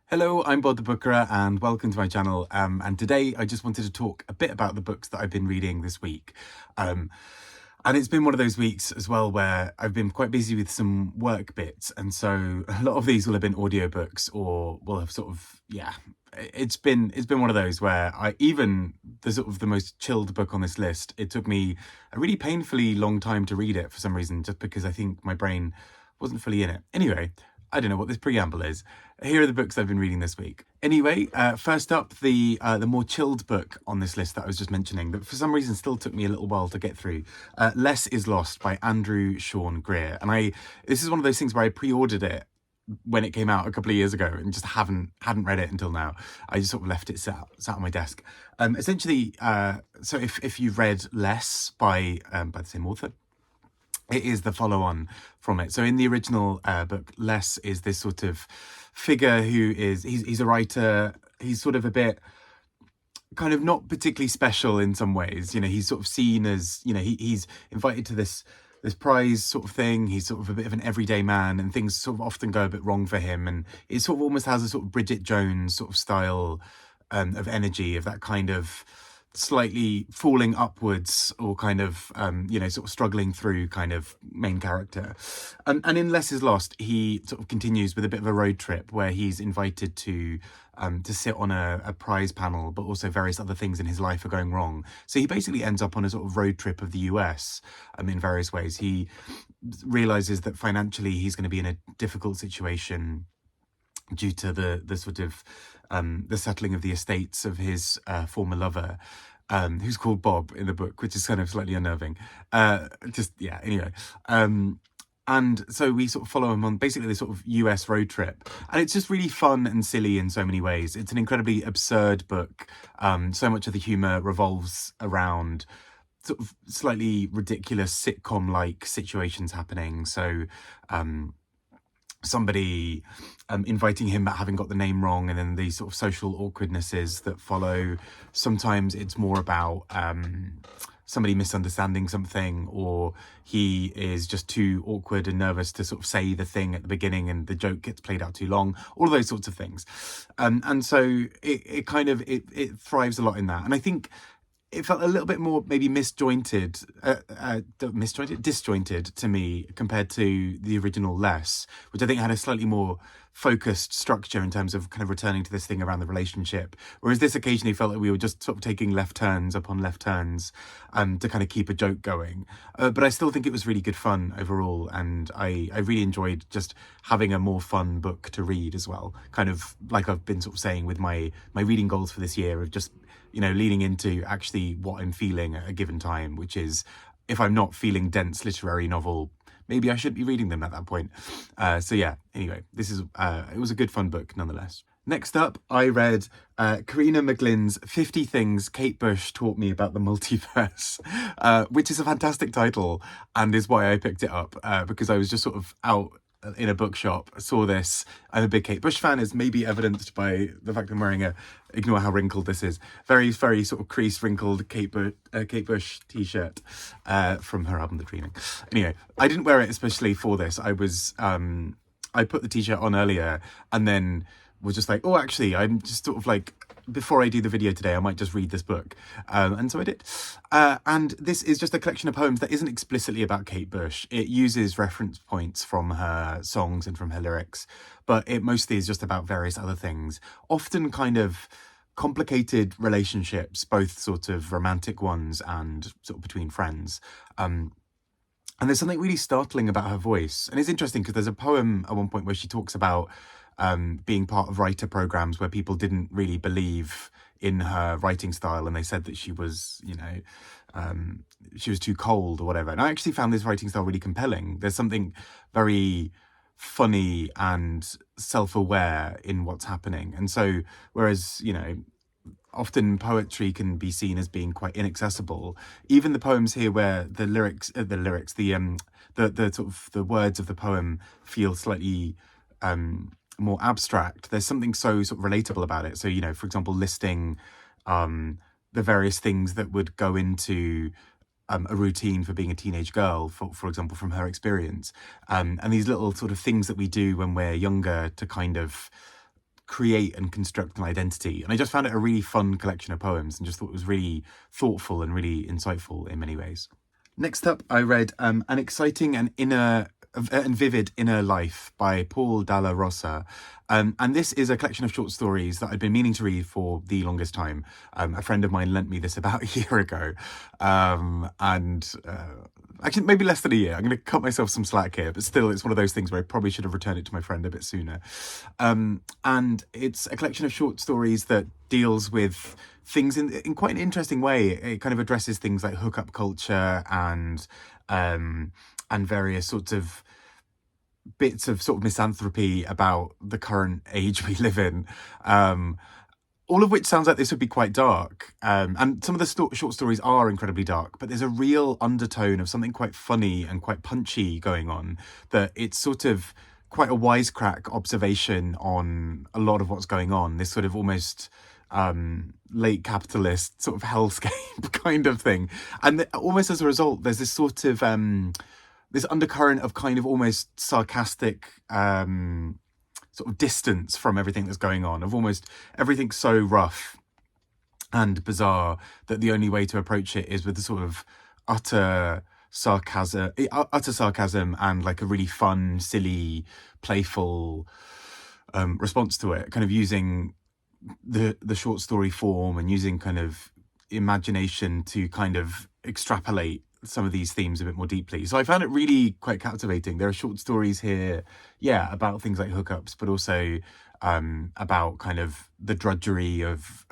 Hello, I'm Bod the Bookerer and welcome to my channel. And today I just wanted to talk a bit about the books that I've been reading this week. And it's been one of those weeks as well where I've been quite busy with some work bits. And so a lot of these will have been audiobooks or will have sort of, it's been one of those where even the most chilled book on this list, it took me a really painfully long time to read it for some reason, just because I think my brain wasn't fully in it. Anyway, I don't know what this preamble is. Here are the books I've been reading this week. Anyway, first up, the more chilled book on this list that I was just mentioning, that for some reason still took me a little while to get through. Less is Lost by Andrew Sean Greer. And this is one of those things where I pre-ordered it when it came out a couple of years ago and just hadn't read it until now. I just sort of left it sat on my desk. Essentially, so if you've read Less by the same author, it is the follow-on from it. So in the original book, Less is this sort of figure who he's a writer. He's sort of a bit kind of not particularly special in some ways. You know, he's sort of seen as, you know, he's invited to this prize sort of thing. He's sort of a bit of an everyday man and things sort of often go a bit wrong for him. And it sort of almost has a sort of Bridget Jones sort of style of energy, of that kind of slightly falling upwards or kind of, sort of struggling through kind of main character. And in Less is Lost, he sort of continues with a bit of a road trip where he's invited to sit on a prize panel, but also various other things in his life are going wrong. So he basically ends up on a sort of road trip of the US in various ways. He realizes that financially he's going to be in a difficult situation due to the sort of the settling of the estates of his former lover, who's called Bob in the book, which is kind of slightly unnerving. Anyway. And so we sort of follow him on basically this sort of US road trip. And it's just really fun and silly in so many ways. It's an incredibly absurd book. So much of the humour revolves around sort of slightly ridiculous sitcom-like situations happening. So somebody inviting him but having got the name wrong, and then the sort of social awkwardnesses that follow. Sometimes it's more about somebody misunderstanding something, or he is just too awkward and nervous to sort of say the thing at the beginning and the joke gets played out too long, all of those sorts of things. And so it thrives a lot in that. And I think it felt a little bit more maybe disjointed to me compared to the original Less, which I think had a slightly more focused structure in terms of kind of returning to this thing around the relationship. Whereas this occasionally felt like we were just sort of taking left turns upon left turns to kind of keep a joke going. But I still think it was really good fun overall. And I really enjoyed just having a more fun book to read as well. Kind of like I've been sort of saying with my reading goals for this year of just, you know, leaning into actually what I'm feeling at a given time, which is if I'm not feeling dense literary novel, maybe I should be reading them at that point. Anyway, it was a good fun book nonetheless. Next up, I read Karyna McGlynn's 50 Things Kate Bush Taught Me About the Multiverse, which is a fantastic title and is why I picked it up, because I was just sort of out in a bookshop, saw this. I'm a big Kate Bush fan, as maybe evidenced by the fact I'm wearing ignore how wrinkled this is, very, very sort of crease wrinkled Kate Bush t-shirt from her album The Dreaming. Anyway, I didn't wear it especially for this. I put the t-shirt on earlier and then was just like, oh, actually, I'm just sort of like, before I do the video today, I might just read this book. And so I did. And this is just a collection of poems that isn't explicitly about Kate Bush. It uses reference points from her songs and from her lyrics, but it mostly is just about various other things, often kind of complicated relationships, both sort of romantic ones and sort of between friends. And there's something really startling about her voice. And it's interesting because there's a poem at one point where she talks about being part of writer programs where people didn't really believe in her writing style, and they said that she was, she was too cold or whatever. And I actually found this writing style really compelling. There's something very funny and self-aware in what's happening. And so, whereas, often poetry can be seen as being quite inaccessible, even the poems here where the sort of the words of the poem feel slightly more abstract, there's something so sort of relatable about it. So, for example, listing the various things that would go into a routine for being a teenage girl, for example, from her experience, and these little sort of things that we do when we're younger to kind of create and construct an identity. And I just found it a really fun collection of poems and just thought it was really thoughtful and really insightful in many ways. Next up, I read An Exciting and Vivid Inner Life by Paul Dalla Rosa. And this is a collection of short stories that I'd been meaning to read for the longest time. A friend of mine lent me this about a year ago. Actually, maybe less than a year. I'm going to cut myself some slack here, but still, it's one of those things where I probably should have returned it to my friend a bit sooner. And it's a collection of short stories that deals with things in quite an interesting way. It kind of addresses things like hookup culture and various sorts of bits of sort of misanthropy about the current age we live in. All of which sounds like this would be quite dark. And some of the short stories are incredibly dark, but there's a real undertone of something quite funny and quite punchy going on, that it's sort of quite a wisecrack observation on a lot of what's going on. This sort of almost late capitalist sort of hellscape kind of thing. And almost as a result, there's this sort of this undercurrent of kind of almost sarcastic sort of distance from everything that's going on, of almost everything so rough and bizarre that the only way to approach it is with the sort of utter sarcasm and like a really fun, silly, playful response to it, kind of using the short story form and using kind of imagination to kind of extrapolate some of these themes a bit more deeply. So I found it really quite captivating. There are short stories here, about things like hookups, but also about kind of the drudgery of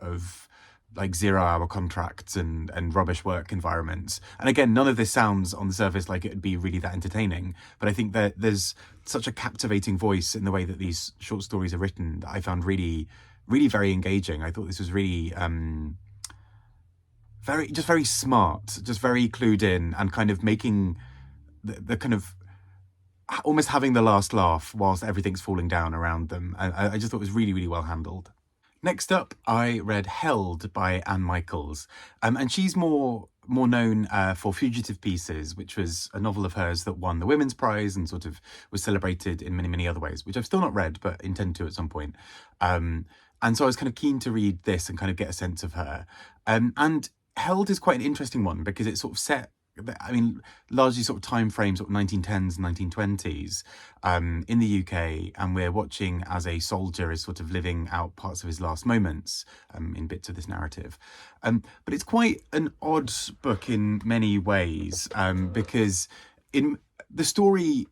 like 0-hour contracts and rubbish work environments. And again, none of this sounds on the surface like it would be really that entertaining, but I think that there's such a captivating voice in the way that these short stories are written that I found really, really very engaging. I thought this was really very smart, just very clued in, and kind of making the kind of almost having the last laugh whilst everything's falling down around them. I just thought it was really, really well handled. Next up, I read Held by Anne Michaels, and she's more known for Fugitive Pieces, which was a novel of hers that won the Women's Prize and sort of was celebrated in many, many other ways, which I've still not read, but intend to at some point. And so I was kind of keen to read this and kind of get a sense of her. And Held is quite an interesting one because it's sort of set, I mean, largely sort of time frame, sort of 1910s, 1920s in the UK. And we're watching as a soldier is sort of living out parts of his last moments in bits of this narrative. But it's quite an odd book in many ways because in the story,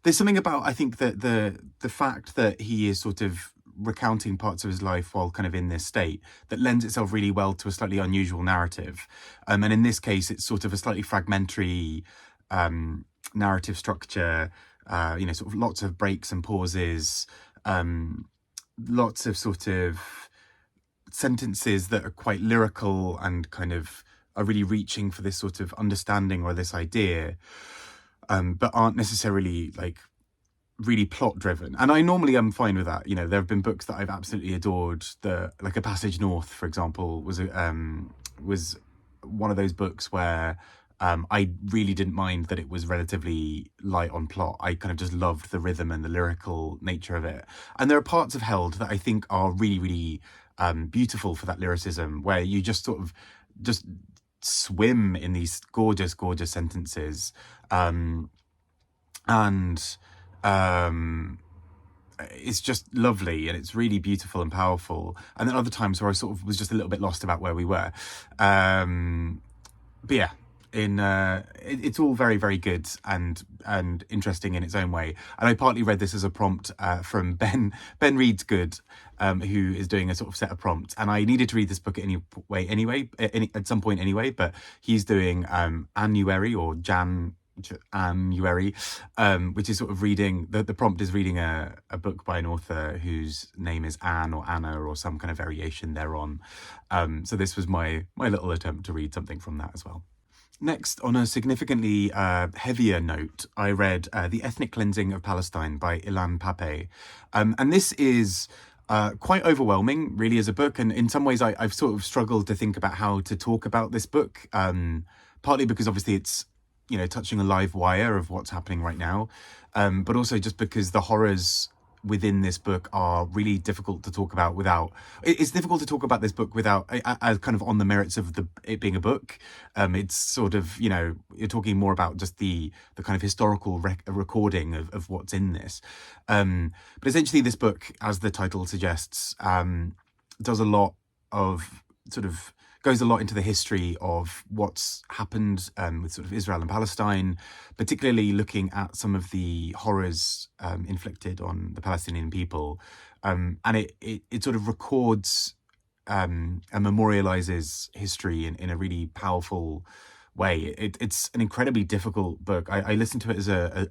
there's something about, I think, that the fact that he is sort of recounting parts of his life while kind of in this state that lends itself really well to a slightly unusual narrative. And in this case, it's sort of a slightly fragmentary narrative structure, sort of lots of breaks and pauses, lots of sort of sentences that are quite lyrical and kind of are really reaching for this sort of understanding or this idea, but aren't necessarily like really plot driven. And I normally am fine with that. There have been books that I've absolutely adored. Like A Passage North, for example, was one of those books where I really didn't mind that it was relatively light on plot. I kind of just loved the rhythm and the lyrical nature of it. And there are parts of Held that I think are really, really beautiful for that lyricism, where you just sort of just swim in these gorgeous, gorgeous sentences. It's just lovely and it's really beautiful and powerful. And then other times where I sort of was just a little bit lost about where we were. But yeah, it's all very, very good and interesting in its own way. And I partly read this as a prompt from Ben Reed's Good, who is doing a sort of set of prompts. And I needed to read this book at some point anyway, but he's doing Annuary or January, which is sort of reading, the prompt is reading a book by an author whose name is Anne or Anna or some kind of variation thereon. So this was my little attempt to read something from that as well. Next, on a significantly heavier note, I read The Ethnic Cleansing of Palestine by Ilan Pappé. And this is quite overwhelming, really, as a book. And in some ways, I've sort of struggled to think about how to talk about this book, partly because obviously it's touching a live wire of what's happening right now. But also just because the horrors within this book are really difficult to talk about without. It's difficult to talk about this book without as kind of on the merits of it being a book. It's sort of, you're talking more about just the kind of historical recording of what's in this. But essentially, this book, as the title suggests, does a lot of goes a lot into the history of what's happened with sort of Israel and Palestine, particularly looking at some of the horrors inflicted on the Palestinian people. And it sort of records and memorializes history in a really powerful way. It's an incredibly difficult book. I listened to it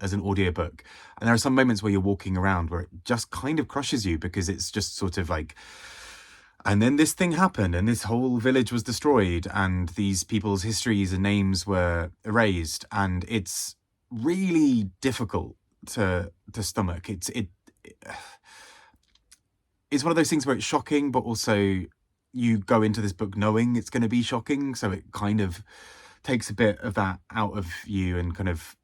as an audiobook, and there are some moments where you're walking around where it just kind of crushes you, because it's just sort of like, and then this thing happened, and this whole village was destroyed, and these people's histories and names were erased, and it's really difficult to stomach. It's one of those things where it's shocking, but also you go into this book knowing it's going to be shocking, so it kind of takes a bit of that out of you and kind of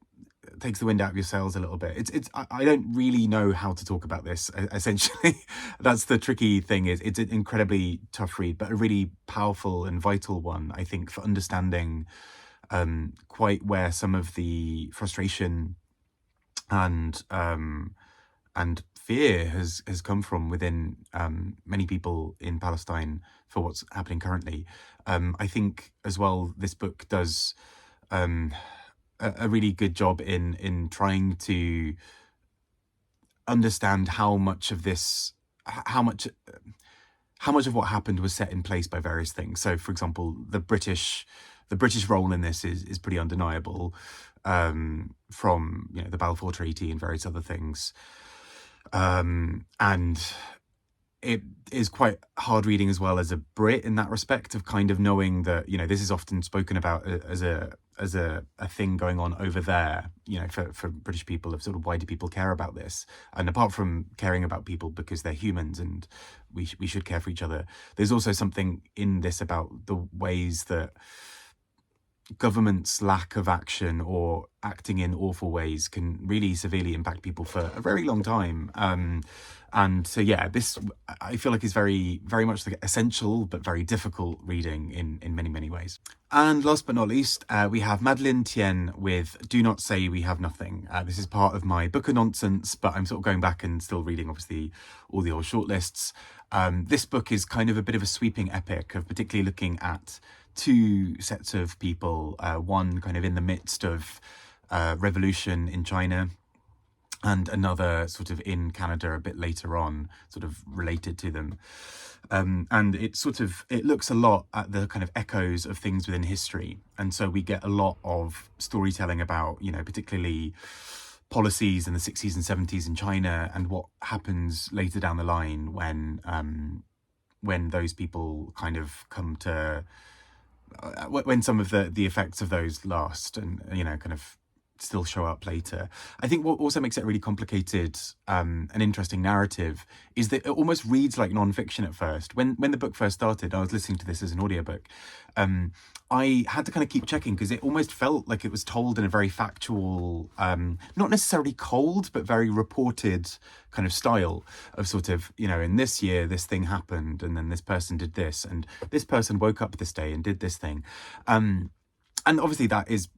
takes the wind out of your sails a little bit. I don't really know how to talk about this, essentially. That's the tricky thing. It's an incredibly tough read, but a really powerful and vital one, I think, for understanding quite where some of the frustration and fear has come from within many people in Palestine for what's happening currently. I think as well, this book does a really good job in trying to understand how much of what happened was set in place by various things. So, for example, the British role in this is pretty undeniable, from the Balfour Treaty and various other things, and it is quite hard reading as well as a Brit in that respect, of kind of knowing that this is often spoken about as a thing going on over there, for British people, of sort of, why do people care about this? And apart from caring about people because they're humans and we should care for each other, there's also something in this about the ways that government's lack of action or acting in awful ways can really severely impact people for a very long time. And so, yeah, this, I feel like, is very, very much like essential, but very difficult reading in many, many ways. And last but not least, we have Madeleine Thien with Do Not Say We Have Nothing. This is part of my book of nonsense, but I'm sort of going back and still reading, obviously, all the old shortlists. This book is kind of a bit of a sweeping epic of particularly looking at two sets of people, one kind of in the midst of revolution in China, and another sort of in Canada a bit later on, sort of related to them. And it looks a lot at the kind of echoes of things within history. And so we get a lot of storytelling about, particularly policies in the 60s and 70s in China, and what happens later down the line when those people kind of come to, when some of the effects of those last and, kind of still show up later. I think what also makes it a really complicated and interesting narrative is that it almost reads like non-fiction at first. When the book first started, I was listening to this as an audiobook. I had to kind of keep checking, because it almost felt like it was told in a very factual, not necessarily cold, but very reported kind of style of sort of, in this year, this thing happened, and then this person did this, and this person woke up this day and did this thing. And obviously that is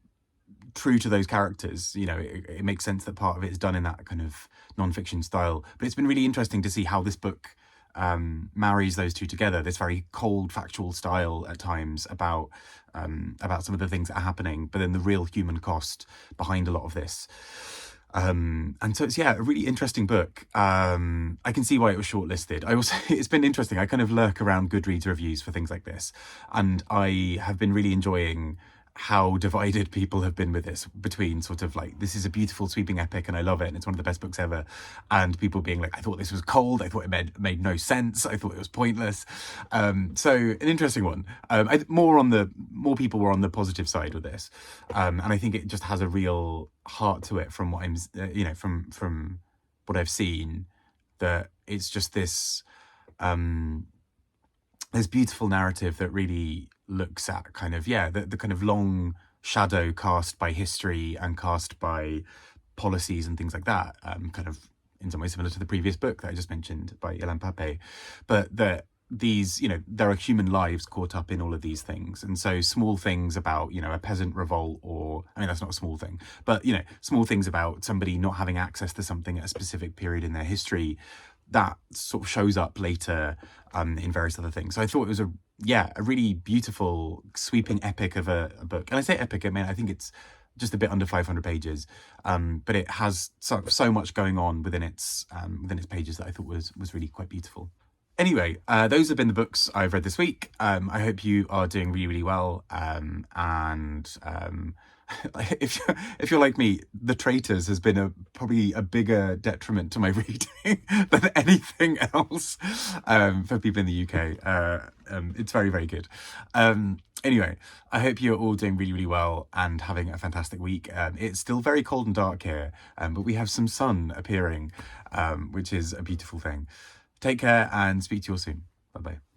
true to those characters. It makes sense that part of it is done in that kind of non-fiction style. But it's been really interesting to see how this book marries those two together, this very cold factual style at times about some of the things that are happening, but then the real human cost behind a lot of this. And so it's, a really interesting book. I can see why it was shortlisted. It's been interesting. I kind of lurk around Goodreads reviews for things like this, and I have been really enjoying how divided people have been with this, between sort of like, this is a beautiful sweeping epic and I love it and it's one of the best books ever, and people being like, I thought this was cold, I thought it made no sense, I thought it was pointless. So an interesting one. More people were on the positive side with this, and I think it just has a real heart to it from what I'm from what I've seen, that it's just this this beautiful narrative that really looks at kind of, the kind of long shadow cast by history and cast by policies and things like that, kind of in some ways similar to the previous book that I just mentioned by Ilan Pappé, but that these, there are human lives caught up in all of these things. And so small things about, a peasant revolt, or, I mean, that's not a small thing, but, small things about somebody not having access to something at a specific period in their history, that sort of shows up later in various other things. So I thought it was a really beautiful, sweeping epic of a book. And I say epic, I mean, I think it's just a bit under 500 pages, but it has so much going on within its pages that I thought was really quite beautiful. Anyway, those have been the books I've read this week. I hope you are doing really, really well. If you're like me, The Traitors has been probably a bigger detriment to my reading than anything else for people in the UK. It's very, very good. Anyway, I hope you're all doing really, really well and having a fantastic week. It's still very cold and dark here, but we have some sun appearing, which is a beautiful thing. Take care and speak to you all soon. Bye-bye.